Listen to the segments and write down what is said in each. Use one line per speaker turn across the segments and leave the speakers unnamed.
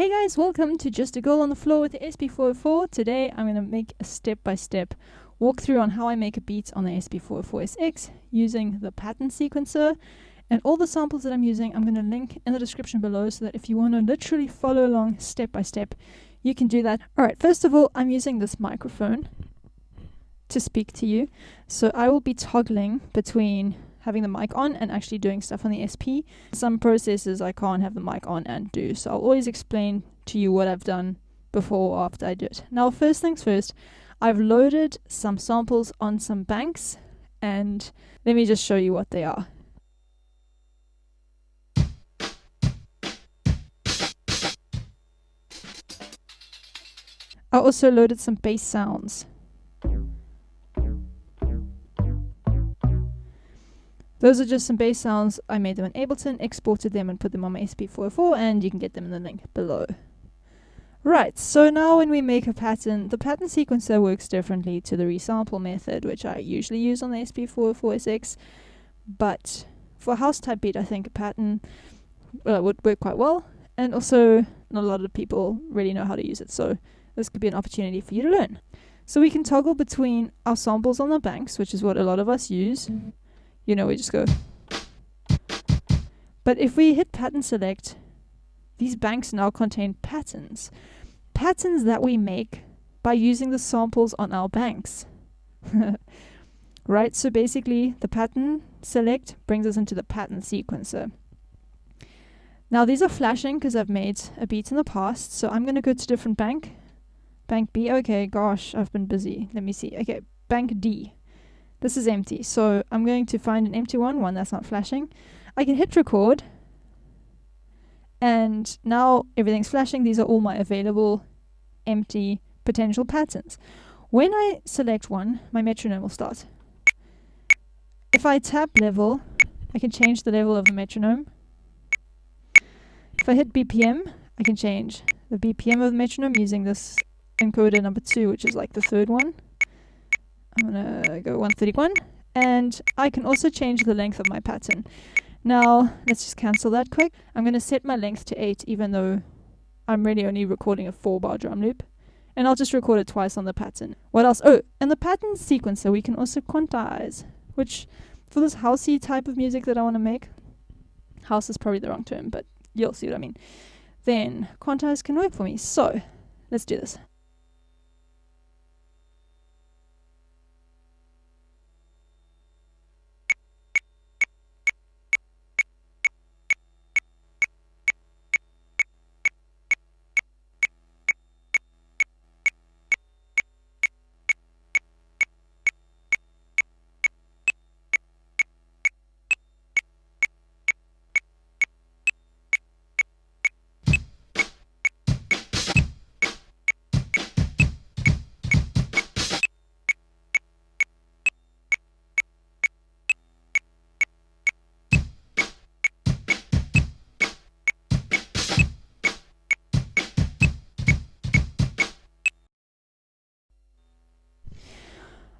Hey guys, welcome to Just a Girl on the Floor with the SP404. Today I'm going to make a step-by-step walkthrough on how I make a beat on the SP404sx using the pattern sequencer. And all the samples that I'm using I'm going to link in the description below so that if you want to literally follow along step-by-step, you can do that. Alright, first of all, I'm using this microphone to speak to you. So I will be toggling between having the mic on and actually doing stuff on the SP. Some processes I can't have the mic on and do, so I'll always explain to you what I've done before or after I do it. Now, first things first, I've loaded some samples on some banks, and let me just show you what they are. I also loaded some bass sounds. Those are just some bass sounds. I made them in Ableton, exported them and put them on my SP404, and you can get them in the link below. Right, so now when we make a pattern, the pattern sequencer works differently to the resample method, which I usually use on the SP404sx, but for a house type beat I think a pattern would work quite well, and also not a lot of people really know how to use it, so this could be an opportunity for you to learn. So we can toggle between our samples on the banks, which is what a lot of us use. You know, we just go. But if we hit pattern select, these banks now contain patterns. Patterns that we make by using the samples on our banks. Right, so basically the pattern select brings us into the pattern sequencer. Now these are flashing because I've made a beat in the past, so I'm going to go to different bank. Bank B, okay, gosh, I've been busy. Let me see. Okay, bank D. This is empty, so I'm going to find an empty one that's not flashing. I can hit record, and now everything's flashing. These are all my available empty potential patterns. When I select one, my metronome will start. If I tap level, I can change the level of the metronome. If I hit BPM, I can change the BPM of the metronome using this encoder number 2, which is like the third one. I'm going to go 131, and I can also change the length of my pattern. Now, let's just cancel that quick. I'm going to set my length to 8, even though I'm really only recording a 4-bar drum loop, and I'll just record it twice on the pattern. What else? Oh, and the pattern sequencer, we can also quantize, which for this housey type of music that I want to make, house is probably the wrong term, but you'll see what I mean, then quantize can work for me. So, let's do this.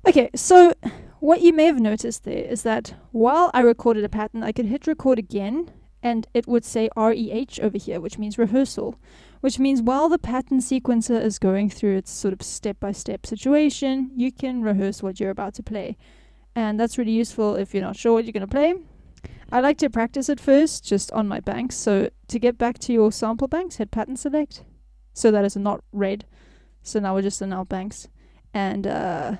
Okay, so what you may have noticed there is that while I recorded a pattern, I could hit record again and it would say REH over here, which means rehearsal, which means while the pattern sequencer is going through its sort of step-by-step situation, you can rehearse what you're about to play. And that's really useful if you're not sure what you're going to play. I like to practice it first, just on my banks. So to get back to your sample banks, hit pattern select. So that is not red. So now we're just in our banks. And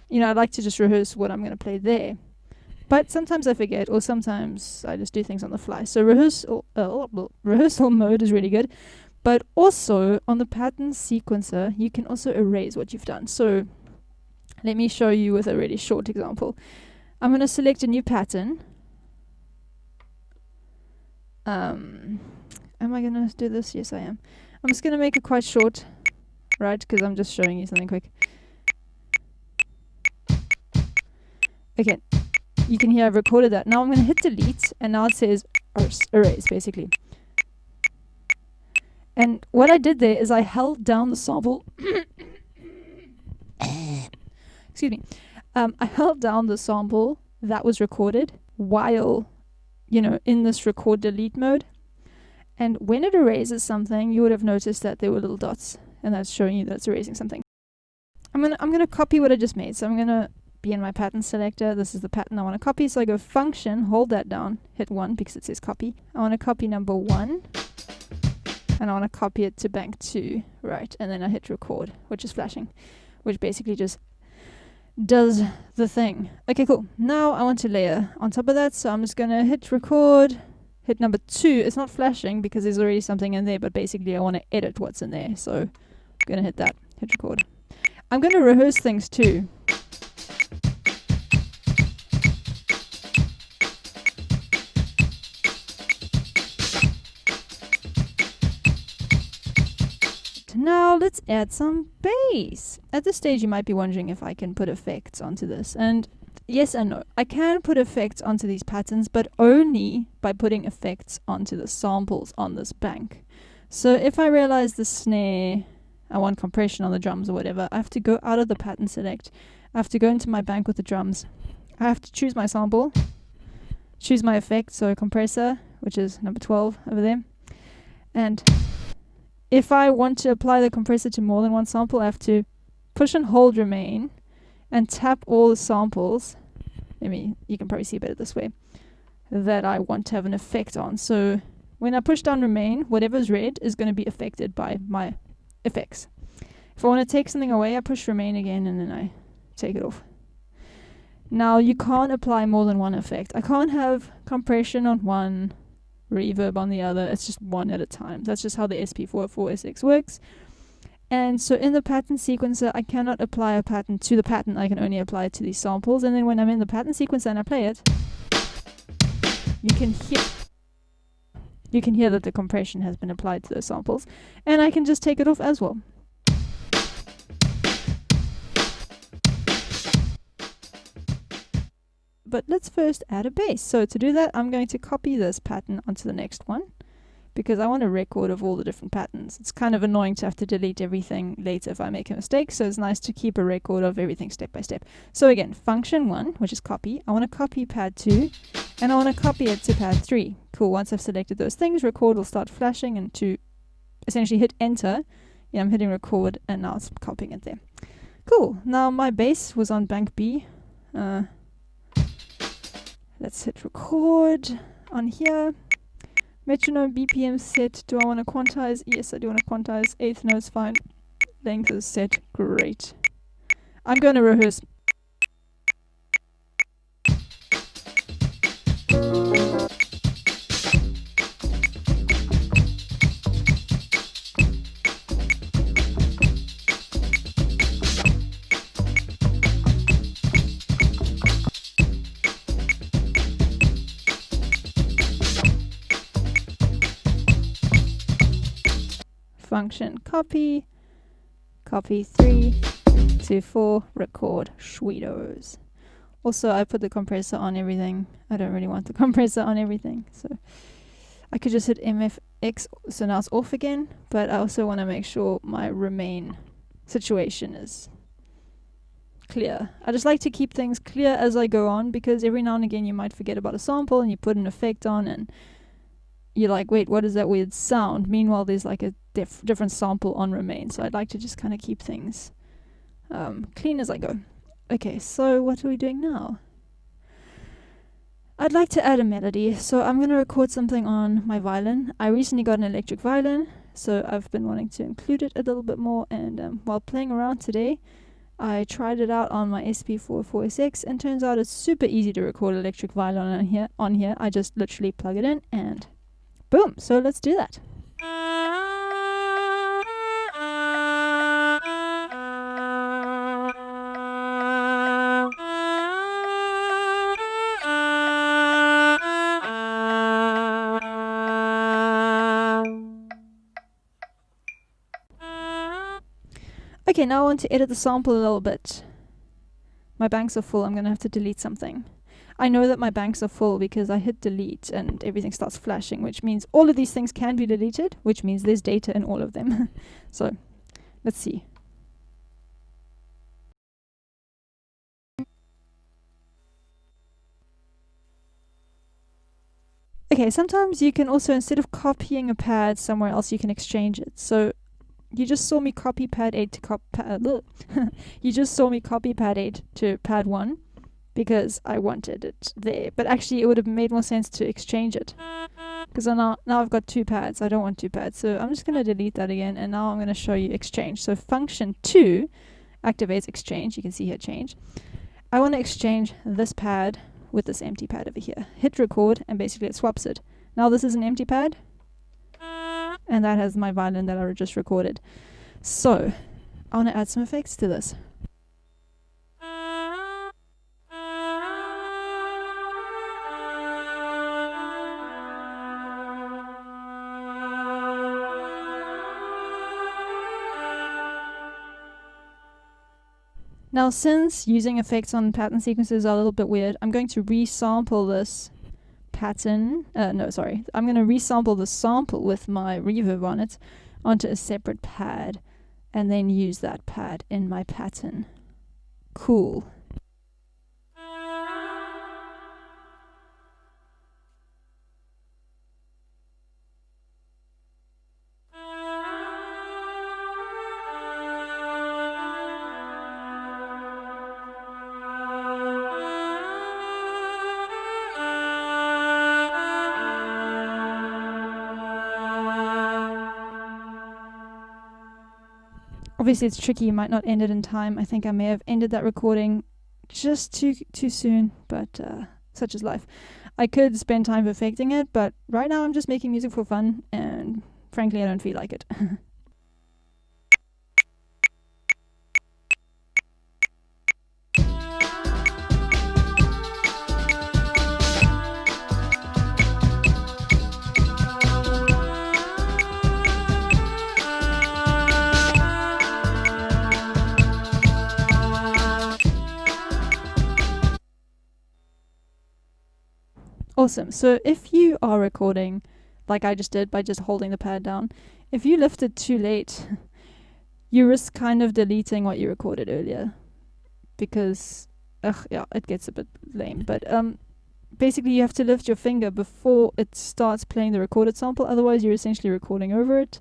you know, I'd like to just rehearse what I'm going to play there. But sometimes I forget, or sometimes I just do things on the fly. So rehearsal mode is really good. But also, on the pattern sequencer, you can also erase what you've done. So let me show you with a really short example. I'm going to select a new pattern. Am I going to do this? Yes, I am. I'm just going to make it quite short, right? Because I'm just showing you something quick. Okay, you can hear I've recorded that. Now I'm going to hit delete, and now it says erase, basically. And what I did there is I held down the sample. Excuse me. I held down the sample that was recorded while, you know, in this record delete mode. And when it erases something, you would have noticed that there were little dots, and that's showing you that it's erasing something. I'm gonna copy what I just made. So I'm gonna be in my pattern selector. This is the pattern I want to copy. So I go function, hold that down, hit 1 because it says copy. I want to copy number 1, and I want to copy it to bank 2, right? And then I hit record, which is flashing, which basically just does the thing. Okay, cool. Now I want to layer on top of that, so I'm just gonna hit record, hit number 2. It's not flashing because there's already something in there, but basically I want to edit what's in there, so I'm gonna hit that, hit record. I'm gonna rehearse things too. Now let's add some bass. At this stage you might be wondering if I can put effects onto this, and yes and no. I can put effects onto these patterns, but only by putting effects onto the samples on this bank. So if I realize the snare, I want compression on the drums or whatever, I have to go out of the pattern select, I have to go into my bank with the drums, I have to choose my sample, choose my effect, so compressor, which is number 12 over there, and if I want to apply the compressor to more than one sample, I have to push and hold remain and tap all the samples. You can probably see better this way, that I want to have an effect on. So when I push down remain, whatever's red is going to be affected by my effects. If I want to take something away, I push remain again and then I take it off. Now you can't apply more than one effect. I can't have compression on one, reverb on the other. It's just one at a time. That's just how the SP404sx works. And so in the pattern sequencer, I cannot apply a pattern to the pattern. I can only apply it to these samples. And then when I'm in the pattern sequencer and I play it, you can hear that the compression has been applied to those samples, and I can just take it off as well. But let's first add a bass. So to do that, I'm going to copy this pattern onto the next one, because I want a record of all the different patterns. It's kind of annoying to have to delete everything later if I make a mistake, so it's nice to keep a record of everything step by step. So again, function 1, which is copy. I want to copy pad 2, and I want to copy it to pad 3. Cool, once I've selected those things, record will start flashing, and to essentially hit enter, I'm hitting record, and now it's copying it there. Cool, now my bass was on bank B. Let's hit record on here. Metronome BPM set. Do I want to quantize? Yes, I do want to quantize. 8th note's fine. Length is set. Great. I'm going to rehearse. Function copy, copy 3 to 4, record, sweetos. Also, I put the compressor on everything. I don't really want the compressor on everything, so I could just hit MFX, so now it's off again, but I also want to make sure my remain situation is clear. I just like to keep things clear as I go on, because every now and again you might forget about a sample and you put an effect on and you're like, wait, what is that weird sound? Meanwhile, there's like a different sample on remain. So I'd like to just kind of keep things clean as I go. Okay, so what are we doing now? I'd like to add a melody. So I'm going to record something on my violin. I recently got an electric violin, so I've been wanting to include it a little bit more. And while playing around today, I tried it out on my SP404sx, and turns out it's super easy to record electric violin on here. I just literally plug it in and boom, so let's do that. Okay, now I want to edit the sample a little bit. My banks are full, I'm going to have to delete something. I know that my banks are full because I hit delete and everything starts flashing, which means all of these things can be deleted, which means there's data in all of them. So, let's see. Okay, Okay, sometimes you can also, instead of copying a pad somewhere else, you can exchange it. So you just saw me copy pad 8 to you just saw me copy pad 8 to pad 1 because I wanted it there. But actually it would have made more sense to exchange it, because now I've got 2 pads. I don't want 2 pads. So I'm just going to delete that again, and now I'm going to show you exchange. So function 2 activates exchange. You can see here change. I want to exchange this pad with this empty pad over here. Hit record, and basically it swaps it. Now this is an empty pad, and that has my violin that I just recorded. So I want to add some effects to this. Now, since using effects on pattern sequences are a little bit weird, I'm going to resample this pattern. I'm going to resample the sample with my reverb on it onto a separate pad, and then use that pad in my pattern. Cool. Obviously it's tricky, you might not end it in time. I think I may have ended that recording just too soon, but such is life. I could spend time perfecting it, but right now I'm just making music for fun, and frankly I don't feel like it. Awesome. So if you are recording like I just did by just holding the pad down, if you lift it too late, you risk kind of deleting what you recorded earlier, because it gets a bit lame. But basically you have to lift your finger before it starts playing the recorded sample, otherwise you're essentially recording over it,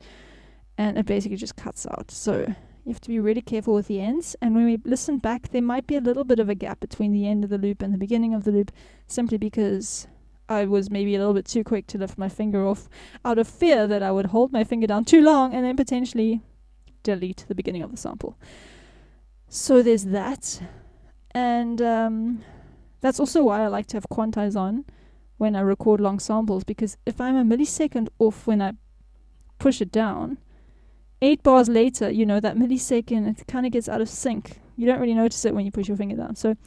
and it basically just cuts out. So you have to be really careful with the ends, and when we listen back there might be a little bit of a gap between the end of the loop and the beginning of the loop, simply because I was maybe a little bit too quick to lift my finger off, out of fear that I would hold my finger down too long and then potentially delete the beginning of the sample. So there's that. And that's also why I like to have quantize on when I record long samples, because if I'm a millisecond off when I push it down, 8 bars later, you know, that millisecond, it kind of gets out of sync. You don't really notice it when you push your finger down. So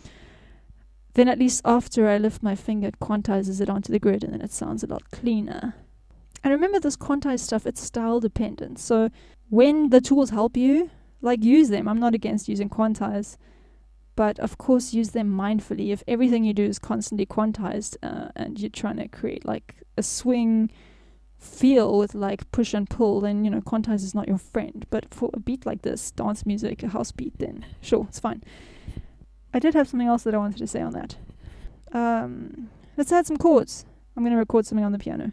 then at least after I lift my finger, it quantizes it onto the grid, and then it sounds a lot cleaner. And remember, this quantize stuff, it's style dependent. So when the tools help you, like, use them. I'm not against using quantize, but of course use them mindfully. If everything you do is constantly quantized, and you're trying to create like a swing feel with like push and pull, then, you know, quantize is not your friend. But for a beat like this, dance music, a house beat, then sure, it's fine. I did have something else that I wanted to say on that. Let's add some chords. I'm going to record something on the piano.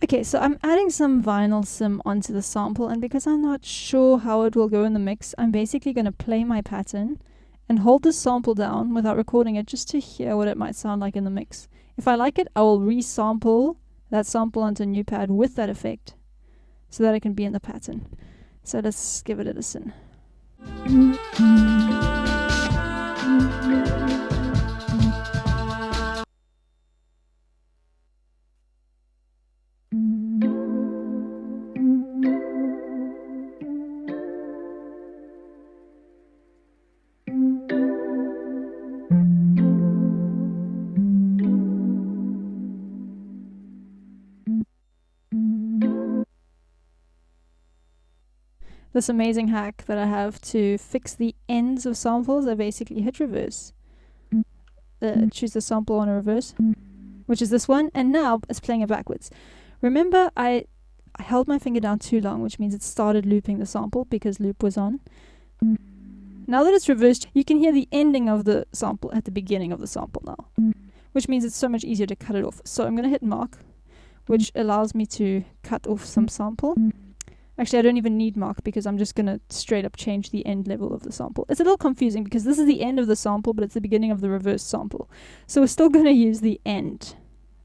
Okay, so I'm adding some vinyl sim onto the sample, and because I'm not sure how it will go in the mix, I'm basically going to play my pattern and hold this sample down without recording it just to hear what it might sound like in the mix. If I like it, I will resample that sample onto a new pad with that effect so that it can be in the pattern. So let's give it a listen. This amazing hack that I have to fix the ends of samples, I basically hit reverse. Choose the sample on a reverse, which is this one, and now it's playing it backwards. Remember, I held my finger down too long, which means it started looping the sample because loop was on. Now that it's reversed, you can hear the ending of the sample at the beginning of the sample now, which means it's so much easier to cut it off. So I'm going to hit mark, which allows me to cut off some sample. Actually, I don't even need mark because I'm just going to straight up change the end level of the sample. It's a little confusing because this is the end of the sample, but it's the beginning of the reverse sample. So we're still going to use the end.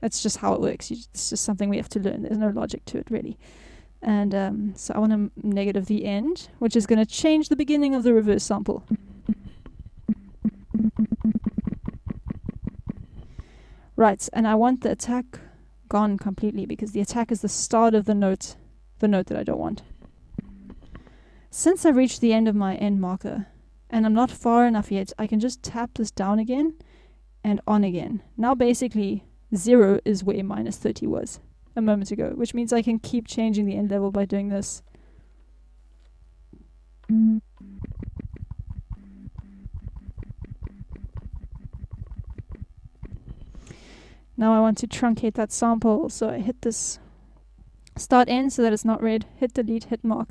That's just how it works. It's just something we have to learn. There's no logic to it, really. And so I want to negative the end, which is going to change the beginning of the reverse sample. Right, and I want the attack gone completely because the attack is the start of the note that I don't want. Since I've reached the end of my end marker and I'm not far enough yet, I can just tap this down again and on again. Now basically 0 is where minus 30 was a moment ago, which means I can keep changing the end level by doing this. Now I want to truncate that sample, so I hit this start end so that it's not red, hit delete, hit mark,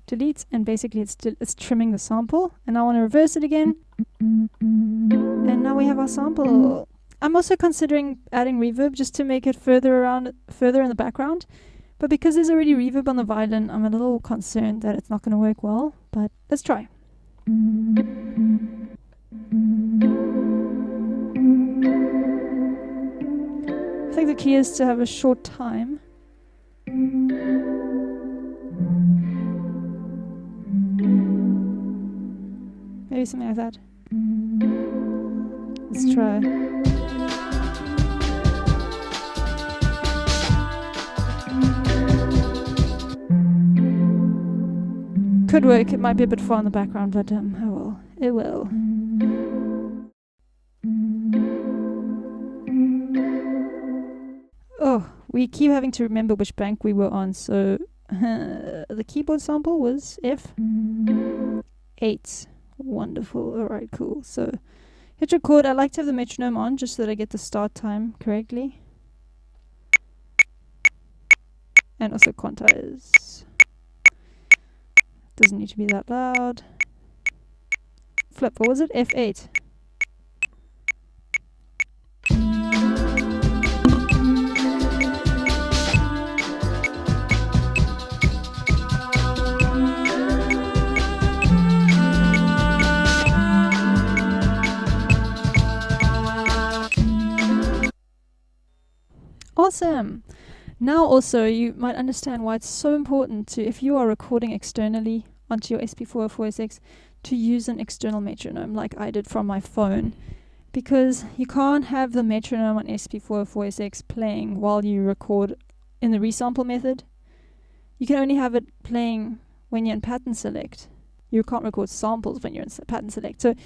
delete, and basically it's trimming the sample. And I want to reverse it again, and now we have our sample. I'm also considering adding reverb just to make it further in the background, but because there's already reverb on the violin, I'm a little concerned that it's not going to work well, but let's try. I think the key is to have a short time. Maybe something like that. Let's try. Could work. It might be a bit far in the background, but oh well. It will. Oh, we keep having to remember which bank we were on, so the keyboard sample was F8. Wonderful. Alright, cool. So hit record. I like to have the metronome on just so that I get the start time correctly. And also quantize. Doesn't need to be that loud. Flip. What was it? F8. Awesome. Now also you might understand why it's so important to, if you are recording externally onto your SP404sx, to use an external metronome like I did from my phone, because you can't have the metronome on SP404sx playing while you record in the resample method. You can only have it playing when you're in pattern select. You can't record samples when you're in pattern select. So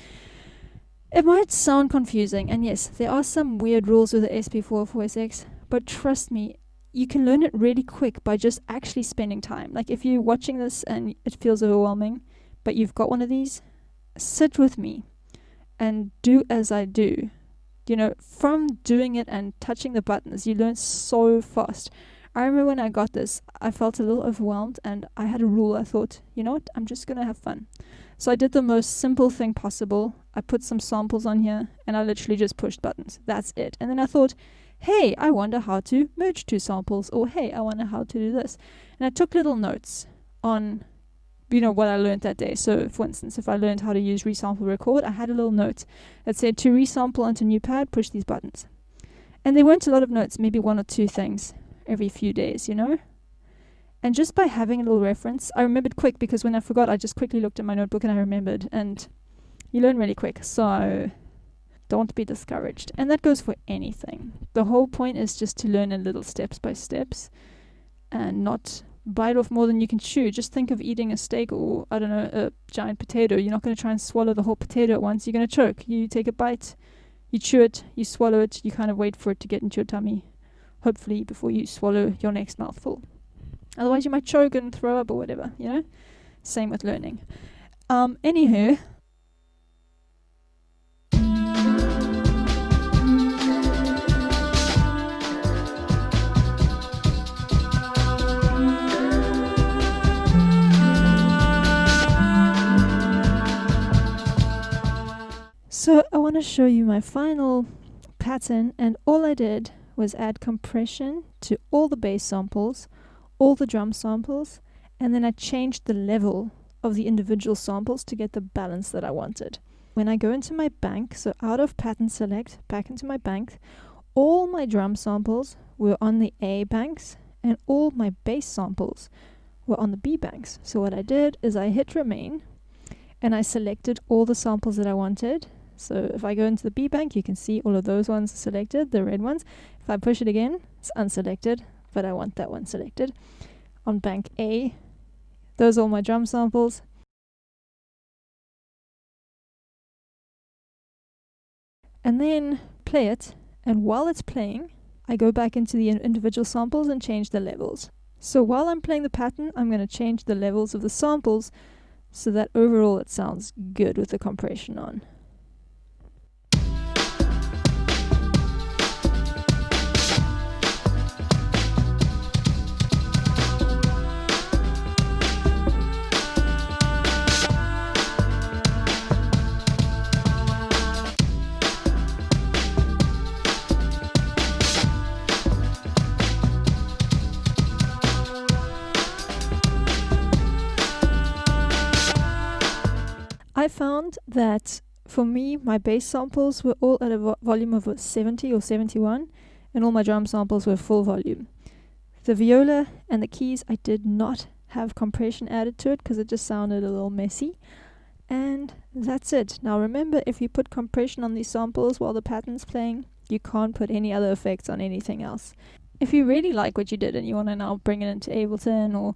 it might sound confusing, and yes, there are some weird rules with the SP404sx, but trust me, you can learn it really quick by just actually spending time. Like if you're watching this and it feels overwhelming, but you've got one of these, sit with me and do as I do. You know, from doing it and touching the buttons, you learn so fast. I remember when I got this, I felt a little overwhelmed and I had a rule. I thought, you know what, I'm just going to have fun. So I did the most simple thing possible. I put some samples on here and I literally just pushed buttons. That's it. And then I thought, hey, I wonder how to merge two samples, or hey, I wonder how to do this. And I took little notes on what I learned that day. So for instance, if I learned how to use resample record, I had a little note that said to resample onto new pad, push these buttons. And there weren't a lot of notes, maybe one or two things every few days, And just by having a little reference, I remembered quick, because when I forgot, I just quickly looked at my notebook and I remembered. And you learn really quick, so don't be discouraged. And that goes for anything. The whole point is just to learn in little steps by steps and not bite off more than you can chew. Just think of eating a steak or, I don't know, a giant potato. You're not going to try and swallow the whole potato at once. You're going to choke. You take a bite, you chew it, you swallow it, you kind of wait for it to get into your tummy, hopefully before you swallow your next mouthful. Otherwise you might choke and throw up or whatever, Same with learning. Anywho, so I want to show you my final pattern, and all I did was add compression to all the bass samples, all the drum samples, and then I changed the level of the individual samples to get the balance that I wanted. When I go into my bank, so out of pattern select, back into my bank, all my drum samples were on the A banks and all my bass samples were on the B banks. So what I did is I hit remain and I selected all the samples that I wanted. So if I go into the B bank, you can see all of those ones selected, the red ones. If I push it again, it's unselected, but I want that one selected. On bank A, those are all my drum samples. And then play it, and while it's playing, I go back into the individual samples and change the levels. So while I'm playing the pattern, I'm going to change the levels of the samples so that overall it sounds good with the compression on. I found that for me, my bass samples were all at a volume of 70 or 71, and all my drum samples were full volume. The viola and the keys, I did not have compression added to it because it just sounded a little messy. And that's it. Now remember, if you put compression on these samples while the pattern's playing, you can't put any other effects on anything else. If you really like what you did and you want to now bring it into Ableton or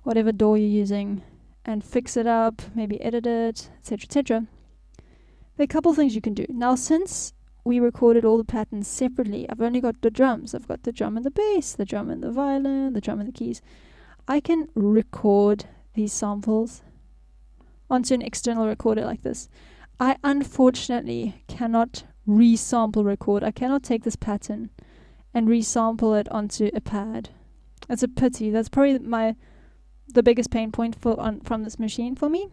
whatever DAW you're using, and fix it up, maybe edit it, etc., etc. There are a couple things you can do. Now, since we recorded all the patterns separately, I've only got the drums. I've got the drum and the bass, the drum and the violin, the drum and the keys. I can record these samples onto an external recorder like this. I unfortunately cannot resample record. I cannot take this pattern and resample it onto a pad. That's a pity. That's probably the biggest pain point from this machine for me,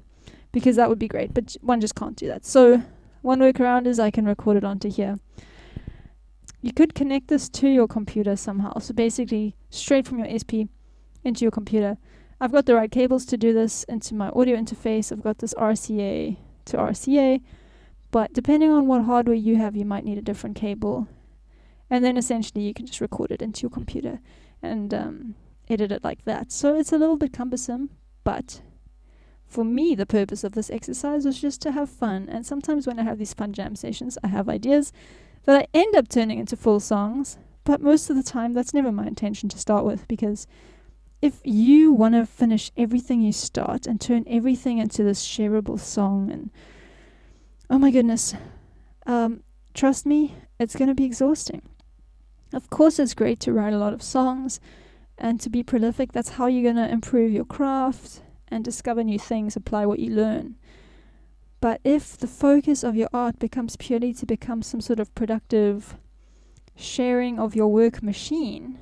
because that would be great, but one just can't do that. So one workaround is I can record it onto here. You could connect this to your computer somehow, so basically straight from your SP into your computer. I've got the right cables to do this into my audio interface. I've got this RCA to RCA, but depending on what hardware you have, you might need a different cable, and then essentially you can just record it into your computer and edit it like that. So it's a little bit cumbersome, but for me the purpose of this exercise was just to have fun. And sometimes when I have these fun jam sessions, I have ideas that I end up turning into full songs, but most of the time that's never my intention to start with, because if you want to finish everything you start and turn everything into this shareable song, and oh my goodness, trust me, it's going to be exhausting. Of course it's great to write a lot of songs and to be prolific. That's how you're going to improve your craft and discover new things, apply what you learn. But if the focus of your art becomes purely to become some sort of productive sharing of your work machine,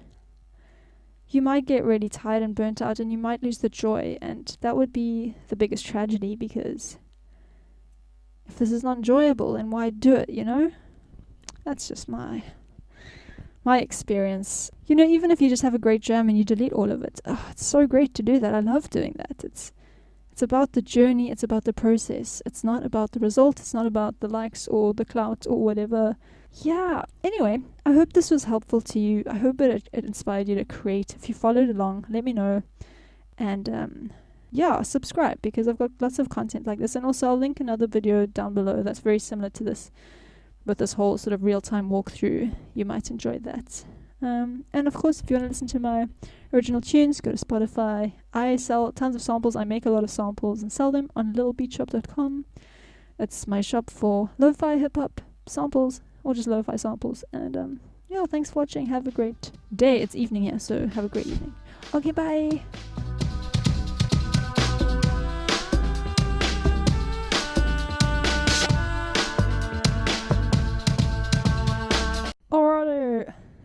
you might get really tired and burnt out, and you might lose the joy, and that would be the biggest tragedy, because if this is not enjoyable, then why do it, That's just my experience. Even if you just have a great jam and you delete all of it, it's so great to do that. I love doing that. It's It's about the journey, it's about the process. It's not about the result, it's not about the likes or the clout or whatever. Yeah, anyway, I hope this was helpful to you. I hope it inspired you to create. If you followed along, let me know. And yeah, subscribe, because I've got lots of content like this. And also I'll link another video down below that's very similar to this, with this whole sort of real-time walkthrough. You might enjoy that. And of course, if you want to listen to my original tunes, go to Spotify. I sell tons of samples. I make a lot of samples and sell them on littlebeatshop.com. It's my shop for lo-fi hip-hop samples, or just lo-fi samples. And yeah, thanks for watching. Have a great day. It's evening here, so have a great evening. Okay, bye.